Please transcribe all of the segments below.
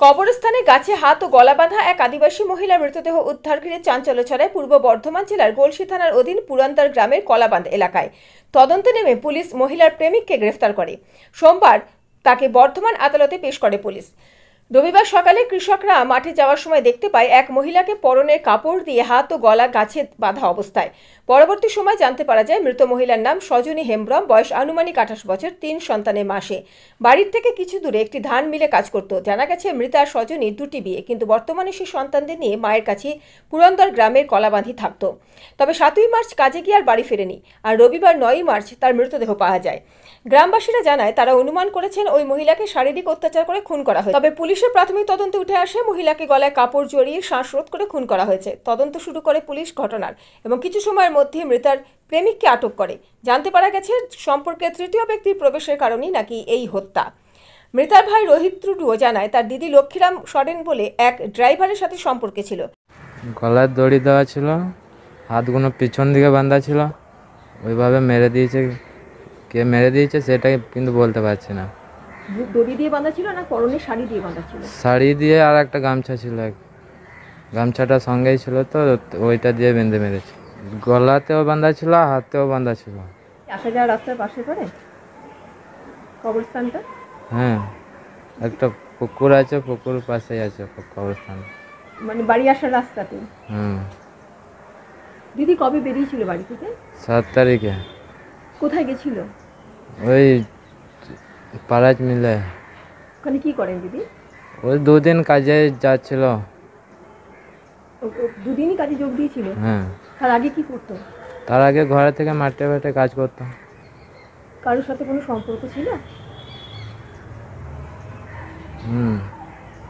কবরস্থানে গাছে হাত ও গলা বাঁধা এক আদিবাসী মহিলার মৃতদেহ উদ্ধার ঘিরে চাঞ্চল্য ছড়ায় পূর্ব বর্ধমান জেলার গলসি থানার অধীন পুরান্দার গ্রামের কলাবাঁধ এলাকায়। তদন্তে নেমে পুলিশ মহিলার প্রেমিককে গ্রেফতার করে। সোমবার তাকে বর্ধমান আদালতে পেশ করে পুলিশ। রবিবার সকালে কৃষকরা মাঠে যাওয়ার সময় দেখতে পায় এক মহিলাকে পরনের কাপড় দিয়ে হাত ও গলা গাছে বাঁধা অবস্থায়। পরবর্তী সময় জানতে পারা যায় মৃত মহিলার নাম সজনী হেমব্রম, বয়স আনুমানিক 28 বছর, 3 সন্তানের মাসে। বাড়ির থেকে কিছু দূরে একটি ধান মিলে কাজ করত। জানা গেছে মৃতা সজনীর 2টি বিয়ে, কিন্তু বর্তমানে সে সন্তানদের নিয়ে মায়ের কাছে পুরন্দর গ্রামের কলাবাঁধি থাকত। তবে 7ই মার্চ কাজে গিয়ে আর বাড়ি ফেরেনি, আর রবিবার 9ই মার্চ তার মৃতদেহ পাওয়া যায়। গ্রামবাসীরা জানায় তারা অনুমান করেছেন ওই মহিলাকে শারীরিক অত্যাচার করে খুন করা হয়েছে। তবে পুলিশের প্রাথমিক তদন্তে উঠে আসে মহিলাকে গলায় কাপড় জড়িয়ে শ্বাসরোধ করে খুন করা হয়েছে। তদন্ত শুরু করে পুলিশ ঘটনার এবং কিছু সময়ের মধ্যে মৃতার প্রেমিককে আটক করে। জানতে পারা গেছে সম্পর্কে তৃতীয় ব্যক্তির প্রবেশের কারণেই নাকি এই হত্যা। মৃতার ভাই রোহিত টুডুও জানায় তার দিদি লক্ষ্মীরাম সরেন বলে এক ড্রাইভারের সাথে সম্পর্কে ছিল। গলায় দড়ি দেওয়া ছিল, হাতগুলো পিছন দিকে বাঁধা ছিল, ওইভাবে মেরে দিয়েছে। কে মেরে দিয়েছে সেটাই কিন্তু বলতে পারছি না। দড়ি দিয়ে বাঁধা ছিল না পরনে শাড়ি দিয়ে বাঁধা ছিল? শাড়ি দিয়ে আর একটা গামছা ছিল, গামছাটা সঙ্গেই ছিল, তো ওইটা দিয়ে বেঁধে মেরেছে। গলাতেও বাঁধা ছিল, হাতেও বাঁধা ছিল। আসা যাওয়ার রাস্তার পাশে করে কবরস্থানটা? হ্যাঁ, একটা পুকুর আছে, পুকুর পাশেই আছে কবরস্থান। মানে বাড়ি আসার রাস্তাতে? হুম। দিদি কবে বেরিয়েছিল বাড়ি থেকে? 7 তারিখে। কোথায় গেছিল? ওই পাড়াজ মিলে। ওখানে কি করেন দিদি? ওই 2 দিন কাজে যাচ্ছিল। দুদিনই কাজে যোগ দিয়েছিল? হ্যাঁ। তার আগে কি করতো? তার আগে ঘরে থেকে মাঠে মাঠে কাজ করতো। কারোর সাথে কোনো সম্পর্ক ছিল?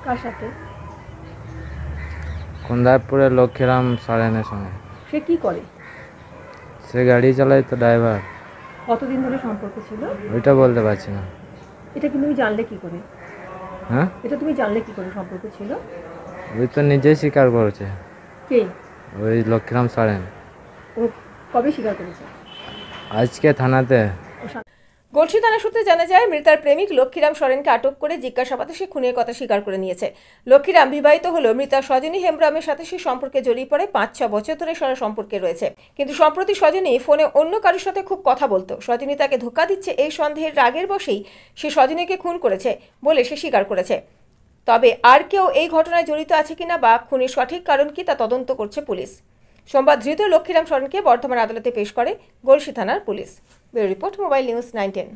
কার সাথে? কুন্দারপুরের লক্ষ্মীরাম সরেনের সঙ্গে। সে কি করে? সে গাড়ি চালায়, তো ড্রাইভার। কতদিন ধরে সম্পর্ক ছিল? ওইটা বলতে পারছি না। এটা কি তুমি জানলে কি করে? হ্যাঁ, এটা তুমি জানলে কি করে সম্পর্ক ছিল? ওই তো নিজেই স্বীকার করেছে। কে? ওই লক্ষ্মীরাম সরেন। ও কবে স্বীকার করেছে? আজকে থানাতে। গলসি থানা সূত্রে জানা যায় মৃতার প্রেমিক লক্ষ্মীরাম সরেনকে আটক করে জিজ্ঞাসাবাদে সে খুনের কথা স্বীকার করে নিয়েছে। লক্ষ্মীরাম বিবাহিত হলেও মৃতা সজনী হেমব্রমের সাথে সে সম্পর্কে জড়িয়ে পড়ে। 5-6 বছর ধরে সম্পর্কে রয়েছে, কিন্তু সম্প্রতি সজনী ফোনে অন্য কারোর সাথে খুব কথা বলতো। সজনী তাকে ধোঁকা দিচ্ছে এই সন্দেহের রাগের বশেই সে সজনীকে খুন করেছে বলে সে স্বীকার করেছে। তবে আর কেউ এই ঘটনায় জড়িত আছে কিনা বা খুনের সঠিক কারণ কি তা তদন্ত করছে পুলিশ। সোমবার ধৃত লক্ষ্মীরাম সরেনকে বর্ধমান আদালতে পেশ করে গলসি থানার police. Bureau report, mobile news 910।